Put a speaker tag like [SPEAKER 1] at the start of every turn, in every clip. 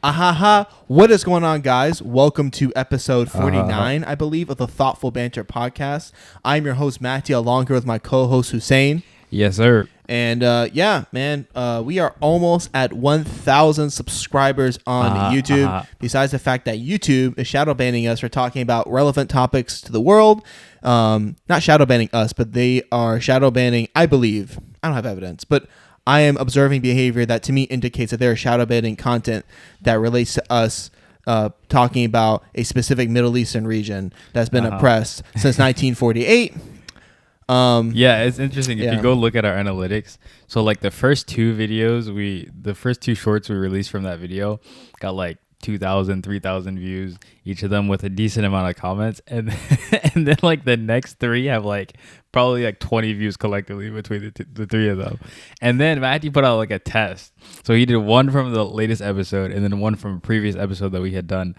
[SPEAKER 1] Ahaha. What is going on, guys? Welcome to episode 49, I believe, of the Thoughtful Banter podcast. I'm your host, Matty, along here with my co-host, Hussein.
[SPEAKER 2] Yes, sir.
[SPEAKER 1] And we are almost at 1,000 subscribers on YouTube. Besides the fact that YouTube is shadow banning us for talking about relevant topics to the world. Not shadow banning us, but they are shadow banning, I believe. I don't have evidence, but I am observing behavior that to me indicates that they're shadow banning content that relates to us talking about a specific Middle Eastern region that's been oppressed since 1948.
[SPEAKER 2] Yeah, it's interesting. If you go look at our analytics, so like the first two shorts we released from that video got like 2,000, 3,000 views, each of them with a decent amount of comments. And then like the next three have like probably like 20 views collectively between the three of them. And then Matthew put out like a test. So he did one from the latest episode and then one from a previous episode that we had done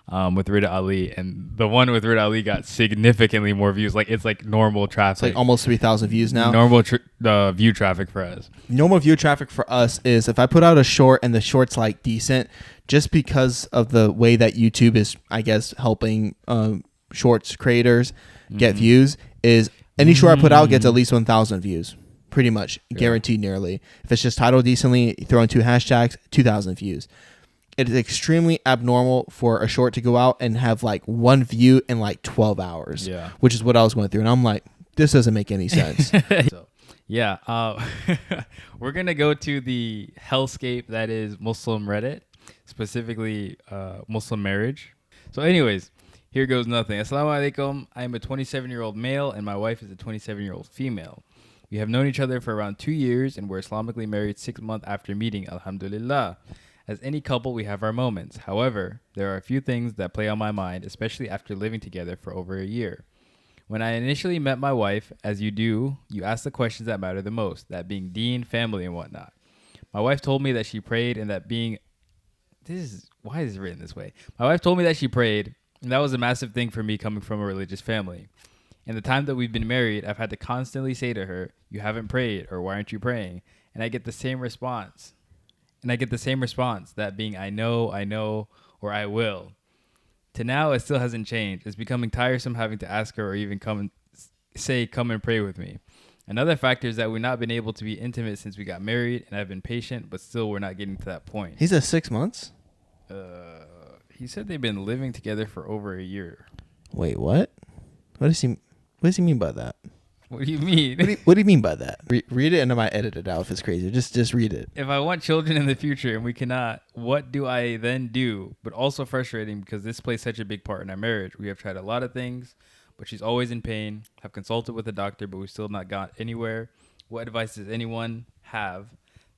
[SPEAKER 2] with Rida Ali, and the one with Rida Ali got significantly more views. Like it's like normal traffic.
[SPEAKER 1] It's like almost 3,000 views now.
[SPEAKER 2] Normal view traffic for us.
[SPEAKER 1] Normal view traffic for us is if I put out a short and the short's like decent, just because of the way that YouTube is, I guess, helping shorts creators get views, is any short I put out gets at least 1,000 views. Pretty much guaranteed nearly. If it's just titled decently, throw in 2 hashtags, 2,000 views. It is extremely abnormal for a short to go out and have like 1 view in like 12 hours, which is what I was going through. And I'm like, this doesn't make any sense.
[SPEAKER 2] We're going to go to the hellscape that is Muslim Reddit, specifically MuslimMarriage. So anyways, here goes nothing. Assalamu alaikum. I am a 27-year-old male and my wife is a 27-year-old female. We have known each other for around 2 years and we're Islamically married 6 months after meeting, alhamdulillah. As any couple, we have our moments. However, there are a few things that play on my mind, especially after living together for over a year. When I initially met my wife, as you do, you ask the questions that matter the most, that being deen, family, and whatnot. My wife told me that she prayed and that being... Why is it written this way? My wife told me that she prayed, and that was a massive thing for me coming from a religious family. In the time that we've been married, I've had to constantly say to her, you haven't prayed, or why aren't you praying? And I get the same response. That being, I know, or I will. To now, it still hasn't changed. It's becoming tiresome having to ask her or even come and pray with me. Another factor is that we've not been able to be intimate since we got married, and I've been patient, but still we're not getting to that point.
[SPEAKER 1] He said 6 months?
[SPEAKER 2] He said they've been living together for over a year.
[SPEAKER 1] Wait, what? What does he mean by that?
[SPEAKER 2] What do you mean?
[SPEAKER 1] What do you mean by that? Read it and I might edit it out if it's crazy. Just read it.
[SPEAKER 2] If I want children in the future and we cannot, what do I then do? But also frustrating because this plays such a big part in our marriage. We have tried a lot of things, but she's always in pain. Have consulted with a doctor, but we still not got anywhere. What advice does anyone have?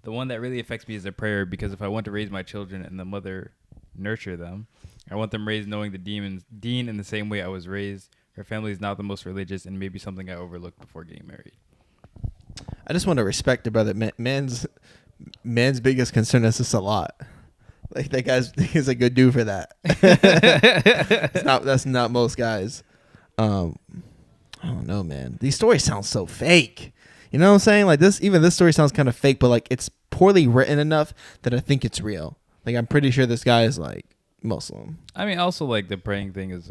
[SPEAKER 2] The one that really affects me is a prayer, because if I want to raise my children and the mother nurture them, I want them raised knowing the deen in the same way I was raised. Her family is not the most religious and maybe something I overlooked before getting married.
[SPEAKER 1] I just want to respect the brother. Man's biggest concern is SaLaT. Like he's a good dude for that. That's not most guys. I don't know, man. These stories sound so fake. You know what I'm saying? Like this story sounds kind of fake, but like it's poorly written enough that I think it's real. Like I'm pretty sure this guy is like Muslim.
[SPEAKER 2] I mean, also like the praying thing is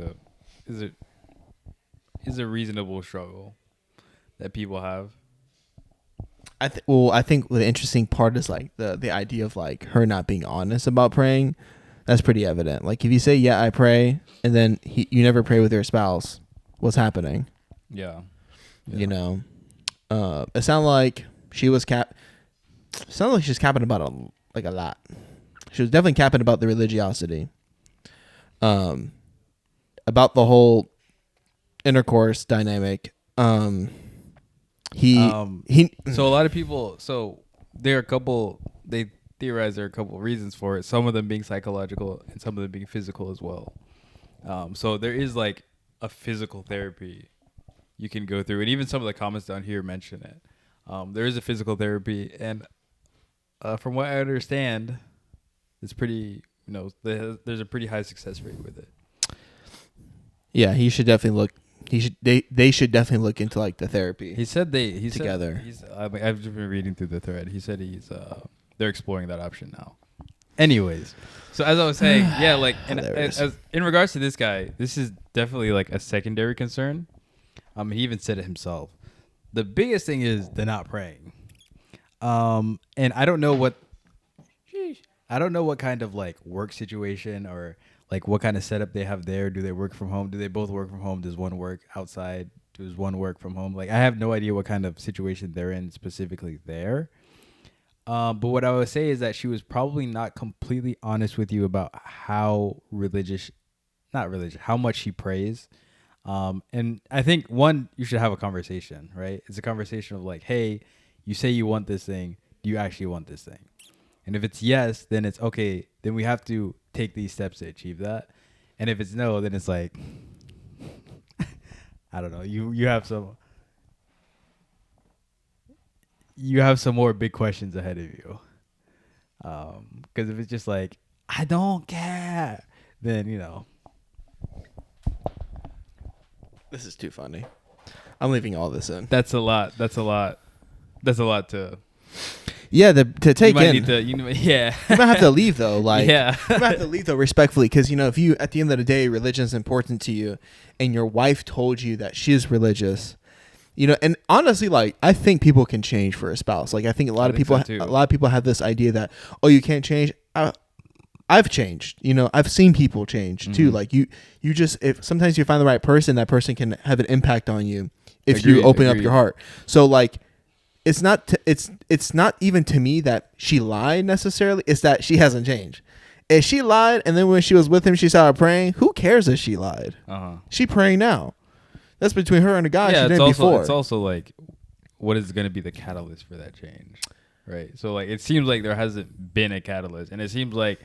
[SPEAKER 2] a reasonable struggle that people have.
[SPEAKER 1] I think the interesting part is like the idea of like her not being honest about praying. That's pretty evident. Like if you say, yeah, I pray, and then you never pray with your spouse, what's happening?
[SPEAKER 2] Yeah.
[SPEAKER 1] You know, it sounded like she was she's capping about a lot. She was definitely capping about the religiosity. About the whole intercourse dynamic. So
[SPEAKER 2] a lot of people, they theorize there are a couple of reasons for it, some of them being psychological and some of them being physical as well. So there is like a physical therapy you can go through, and even some of the comments down here mention it. There is a physical therapy, and from what I understand, it's pretty, there's a pretty high success rate with it. Yeah,
[SPEAKER 1] he should definitely look. They should definitely look into like the therapy.
[SPEAKER 2] He said
[SPEAKER 1] together.
[SPEAKER 2] I've just been reading through the thread. He said they're exploring that option now. Anyways, so as I was saying, yeah, like
[SPEAKER 1] Hilarious.
[SPEAKER 2] in regards to this guy, this is definitely like a secondary concern. He even said it himself. The biggest thing is they're not praying. And I don't know what kind of like work situation or like what kind of setup they have there. Do they work from home? Do they both work from home? Does one work outside? Does one work from home? Like I have no idea what kind of situation they're in specifically there. But what I would say is that she was probably not completely honest with you about how how much she prays. And I think you should have a conversation, right? It's a conversation of like, hey, you say you want this thing. Do you actually want this thing? And if it's yes, then it's okay. Then we have to take these steps to achieve that. And if it's no, then it's like, I don't know. You have some more big questions ahead of you. Because if it's just like, I don't care, then,
[SPEAKER 1] This is too funny. I'm leaving all this in.
[SPEAKER 2] That's a lot to...
[SPEAKER 1] Yeah, to take
[SPEAKER 2] you might
[SPEAKER 1] in.
[SPEAKER 2] Need to, yeah.
[SPEAKER 1] You might have to leave though. Like,
[SPEAKER 2] yeah.
[SPEAKER 1] You might have to leave though respectfully, because if you at the end of the day, religion is important to you, and your wife told you that she is religious, and honestly, like I think people can change for a spouse. Like I think a lot of people have this idea that you can't change. I've changed. I've seen people change too. Like you just if sometimes you find the right person, that person can have an impact on you if you open up your heart. So like. It's not even to me that she lied necessarily. It's that she hasn't changed. If she lied and then when she was with him, she started praying, who cares if she lied? She praying now. That's between her and the guy she did before.
[SPEAKER 2] It's also like, what is going to be the catalyst for that change? Right. So like, it seems like there hasn't been a catalyst, and it seems like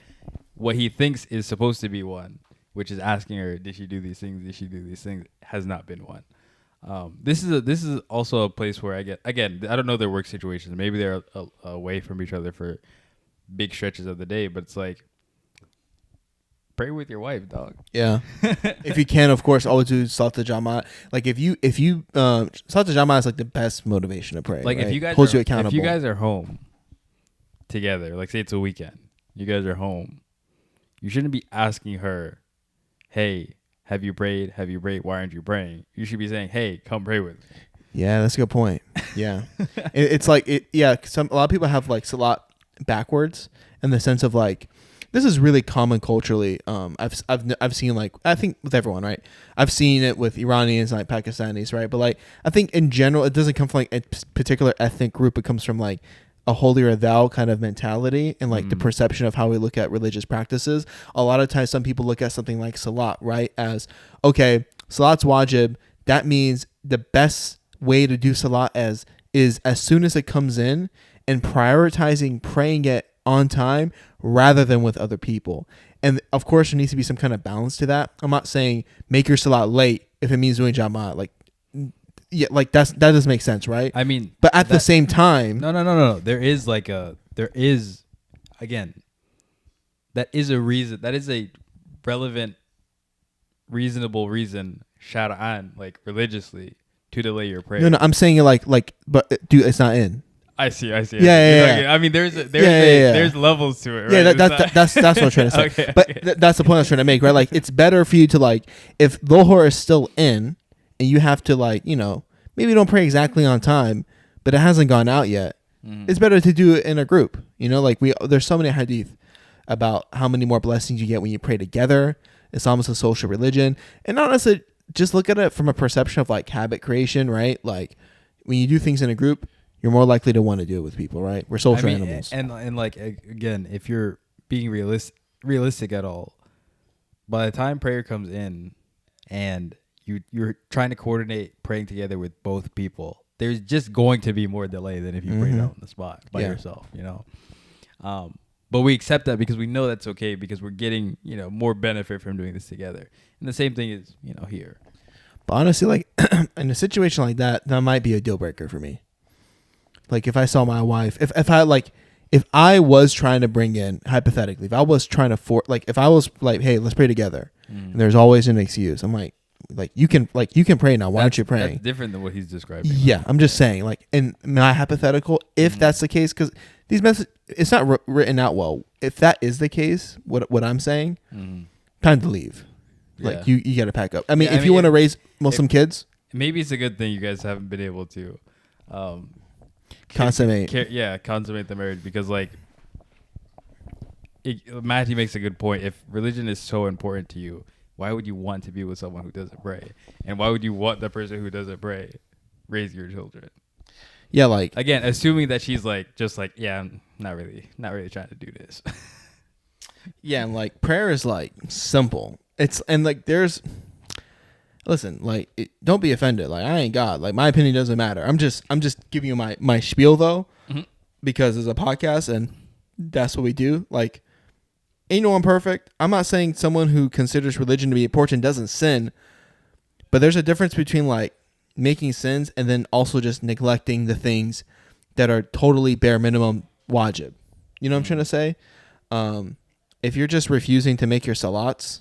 [SPEAKER 2] what he thinks is supposed to be one, which is asking her, did she do these things? Did she do these things? Has not been one. This is also a place where I don't know their work situations. Maybe they're away from each other for big stretches of the day, but it's like, pray with your wife, dog.
[SPEAKER 1] Yeah. If you can, of course, always do SaLaT Jamaat. Like if you SaLaT Jamaat is like the best motivation to pray.
[SPEAKER 2] Like
[SPEAKER 1] right?
[SPEAKER 2] if you guys
[SPEAKER 1] holds you accountable.
[SPEAKER 2] If you guys are home together, like say it's a weekend, you guys are home, you shouldn't be asking her, hey, have you prayed? Why aren't you praying? You should be saying, hey, come pray with me. Yeah,
[SPEAKER 1] that's a good point. Yeah. It's like, a lot of people have like SaLaT backwards in the sense of like, this is really common culturally. I've seen like, I think with everyone, right? I've seen it with Iranians and like Pakistanis, right? But like, I think in general, it doesn't come from like a particular ethnic group. It comes from like a holier thou kind of mentality and like the perception of how we look at religious practices. A lot of times some people look at something like SaLaT, right, as okay, SaLaT's wajib. That means the best way to do SaLaT is as soon as it comes in and prioritizing praying it on time rather than with other people. And of course there needs to be some kind of balance to that. I'm not saying make your SaLaT late if it means doing Jamaat. Like yeah, like that doesn't make sense, right?
[SPEAKER 2] I mean,
[SPEAKER 1] but at the same time,
[SPEAKER 2] no. There is again, that is a reason. That is a relevant, reasonable reason, shar'an, like religiously, to delay your prayer.
[SPEAKER 1] No, I'm saying like, but dude, it's not in.
[SPEAKER 2] I see.
[SPEAKER 1] Yeah.
[SPEAKER 2] I mean, there's levels to it, right?
[SPEAKER 1] Yeah, that's what I'm trying to say.
[SPEAKER 2] Okay,
[SPEAKER 1] but that's the point I was trying to make, right? Like, it's better for you to like, if Lohor is still in. And you have to like, maybe don't pray exactly on time, but it hasn't gone out yet. It's better to do it in a group. Like there's so many hadith about how many more blessings you get when you pray together. It's almost a social religion. And honestly, just look at it from a perception of like habit creation, right? Like when you do things in a group, you're more likely to want to do it with people, right? We're social animals.
[SPEAKER 2] And like, again, if you're being realistic at all, by the time prayer comes in and you're trying to coordinate praying together with both people, there's just going to be more delay than if you prayed out on the spot by yourself, but we accept that because we know that's okay, because we're getting more benefit from doing this together. And the same thing is here.
[SPEAKER 1] But honestly, like in a situation like that might be a deal breaker for me. Like if I saw my wife, if I was trying to bring in, hypothetically, if I was trying to if I was like, hey, let's pray together, and there's always an excuse, I'm like you can pray now. Why aren't you praying?
[SPEAKER 2] That's different than what he's describing.
[SPEAKER 1] Yeah, I'm just saying, like in my hypothetical, if that's the case, because it's not written out well. If that is the case, what I'm saying, time to leave. Like you got to pack up. I mean, if you want to raise Muslim kids,
[SPEAKER 2] maybe it's a good thing you guys haven't been able to
[SPEAKER 1] consummate
[SPEAKER 2] the marriage, because like Matty makes a good point. If religion is so important to you, why would you want to be with someone who doesn't pray? And why would you want the person who doesn't pray raise your children?
[SPEAKER 1] Yeah, like
[SPEAKER 2] again, assuming that she's like just like, yeah, I'm not really trying to do this.
[SPEAKER 1] Yeah, and like prayer is like simple. Listen, like don't be offended. Like I ain't God. Like my opinion doesn't matter. I'm just giving you my spiel though, because it's a podcast and that's what we do. Like ain't no one perfect. I'm not saying someone who considers religion to be important doesn't sin, but there's a difference between like making sins and then also just neglecting the things that are totally bare minimum wajib. You know what I'm trying to say? If you're just refusing to make your SaLaTs